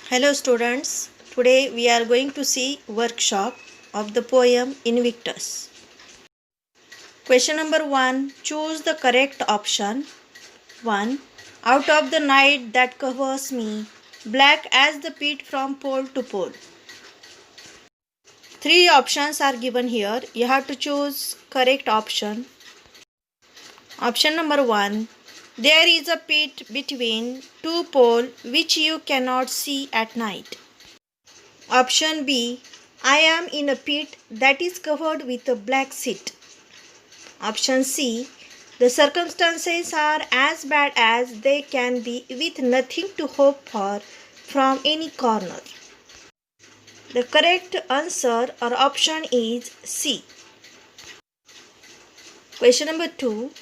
Hello students, today we are going to see workshop of the poem Invictus. Question number 1, choose the correct option. 1. Out of the night that covers me, black as the pit from pole to pole. 3 options are given here. You have to choose correct option. Option number 1. There is a pit between two poles which you cannot see at night. Option B. I am in a pit that is covered with a black soot. Option C. The circumstances are as bad as they can be with nothing to hope for from any corner. The correct answer or option is C. Question number 2.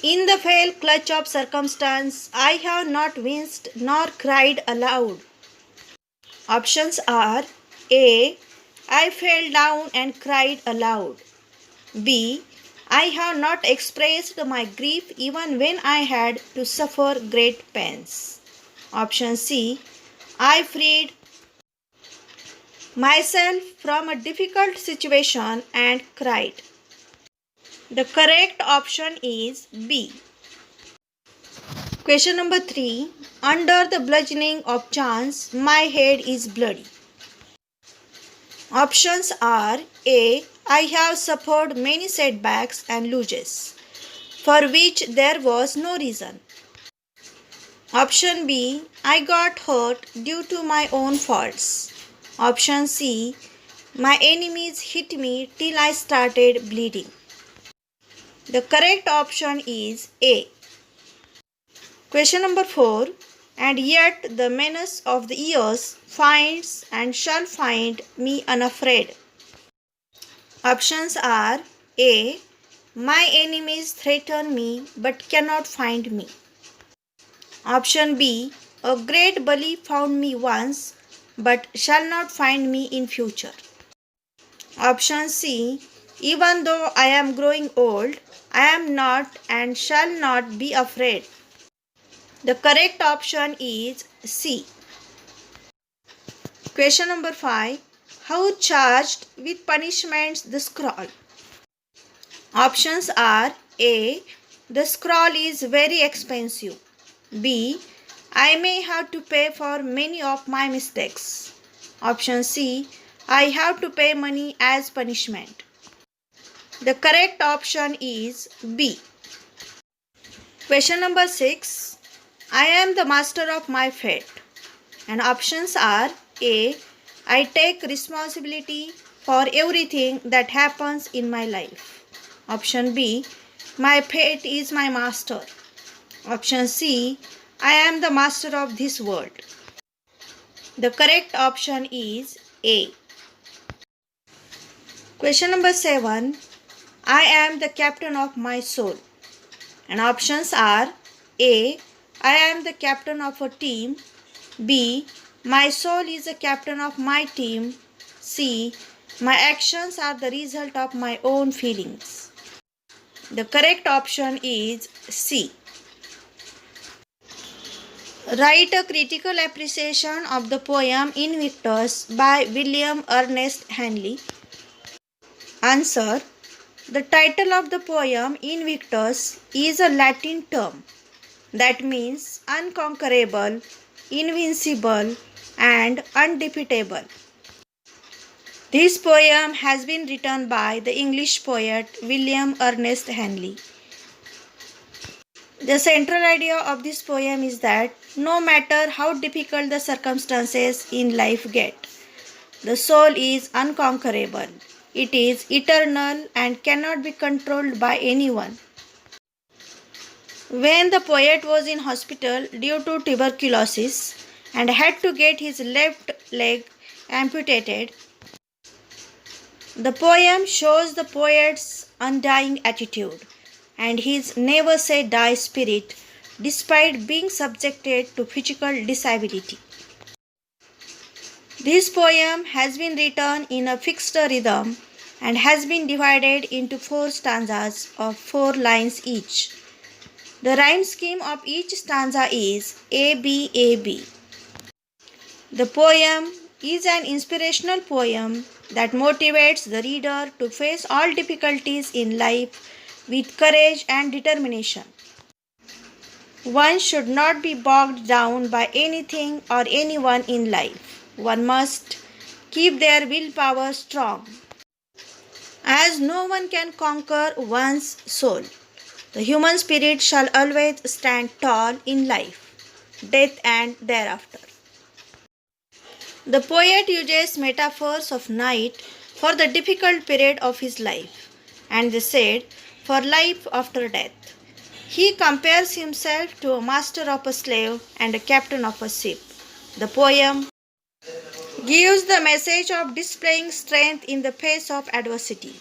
In the fell clutch of circumstance, I have not winced nor cried aloud. Options are A. I fell down and cried aloud. B. I have not expressed my grief even when I had to suffer great pains. Option C. I freed myself from a difficult situation and cried. The correct option is B. Question number 3. Under the bludgeoning of chance, my head is bloody. Options are A. I have suffered many setbacks and losses, for which there was no reason. Option B. I got hurt due to my own faults. Option C. My enemies hit me till I started bleeding. The correct option is A. Question number 4. And yet the menace of the years finds and shall find me unafraid. Options are A. My enemies threaten me but cannot find me. Option B. A great bully found me once but shall not find me in future. Option C. Even though I am growing old, I am not and shall not be afraid. The correct option is C. Question number 5. How charged with punishments the scroll? Options are A. The scroll is very expensive. B. I may have to pay for many of my mistakes. Option C. I have to pay money as punishment. The correct option is B. Question number 6. I am the master of my fate. And options are A. I take responsibility for everything that happens in my life. Option B. My fate is my master. Option C. I am the master of this world. The correct option is A. Question number 7. I am the captain of my soul. And options are A. I am the captain of a team. B. My soul is the captain of my team. C. My actions are the result of my own feelings. The correct option is C. Write a critical appreciation of the poem Invictus by William Ernest Henley. Answer. The title of the poem Invictus is a Latin term that means unconquerable, invincible, and undefeatable. This poem has been written by the English poet William Ernest Henley. The central idea of this poem is that no matter how difficult the circumstances in life get, the soul is unconquerable. It is eternal and cannot be controlled by anyone. When the poet was in hospital due to tuberculosis and had to get his left leg amputated, the poem shows the poet's undying attitude and his never say die spirit despite being subjected to physical disability. This poem has been written in a fixed rhythm and has been divided into 4 stanzas of 4 lines each. The rhyme scheme of each stanza is A-B-A-B. The poem is an inspirational poem that motivates the reader to face all difficulties in life with courage and determination. One should not be bogged down by anything or anyone in life. One must keep their willpower strong, as no one can conquer one's soul. The human spirit shall always stand tall in life, death, and thereafter. The poet uses metaphors of night for the difficult period of his life, and they said, for life after death. He compares himself to a master of a slave and a captain of a ship. The poem gives the message of displaying strength in the face of adversity.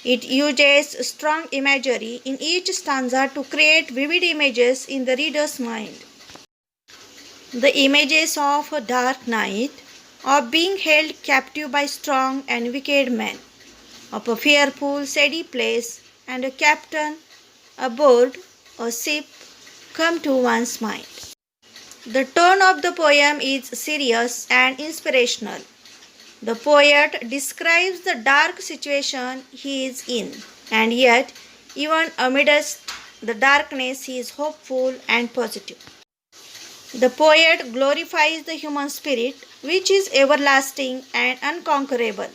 It uses strong imagery in each stanza to create vivid images in the reader's mind. The images of a dark night, of being held captive by strong and wicked men, of a fearful, shady place, and a captain aboard a ship come to one's mind. The tone of the poem is serious and inspirational. The poet describes the dark situation he is in, and yet, even amidst the darkness, he is hopeful and positive. The poet glorifies the human spirit, which is everlasting and unconquerable,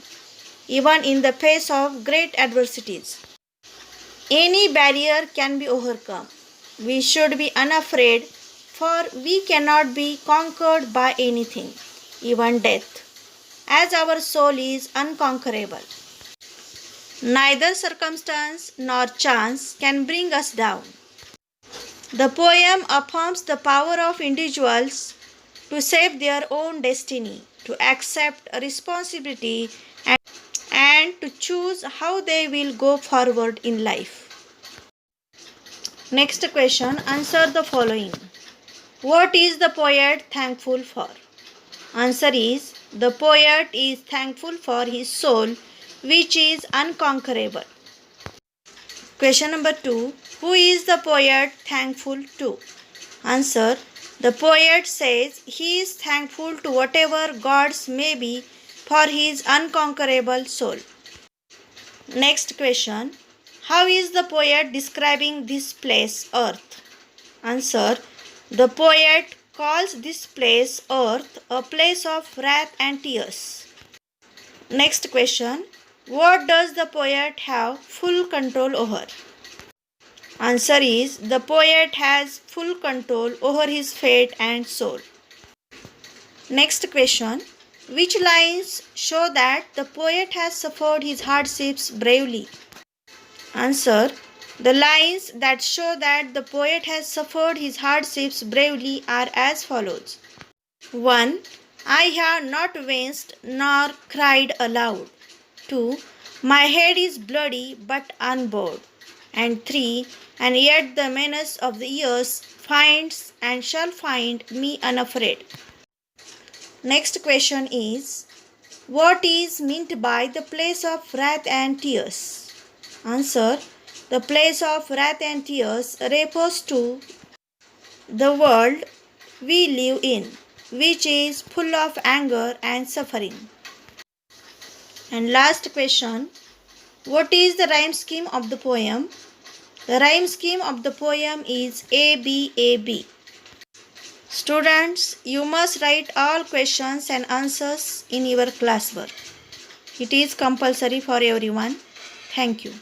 even in the face of great adversities. Any barrier can be overcome. We should be unafraid, for we cannot be conquered by anything, even death, as our soul is unconquerable. Neither circumstance nor chance can bring us down. The poem affirms the power of individuals to shape their own destiny, to accept responsibility, and to choose how they will go forward in life. Next question, answer the following. What is the poet thankful for? Answer is, the poet is thankful for his soul, which is unconquerable. Question number 2. Who is the poet thankful to? Answer, the poet says he is thankful to whatever gods may be for his unconquerable soul. Next question. How is the poet describing this place, earth? Answer, the poet calls this place, earth, a place of wrath and tears. Next question. What does the poet have full control over? Answer is, the poet has full control over his fate and soul. Next question. Which lines show that the poet has suffered his hardships bravely? Answer, the lines that show that the poet has suffered his hardships bravely are as follows. 1. I have not winced nor cried aloud. 2. My head is bloody but unbowed. And 3. And yet the menace of the years finds and shall find me unafraid. Next question is, what is meant by the place of wrath and tears? Answer, the place of wrath and tears refers to the world we live in, which is full of anger and suffering. And last question, what is the rhyme scheme of the poem? The rhyme scheme of the poem is ABAB. Students, you must write all questions and answers in your classwork. It is compulsory for everyone. Thank you.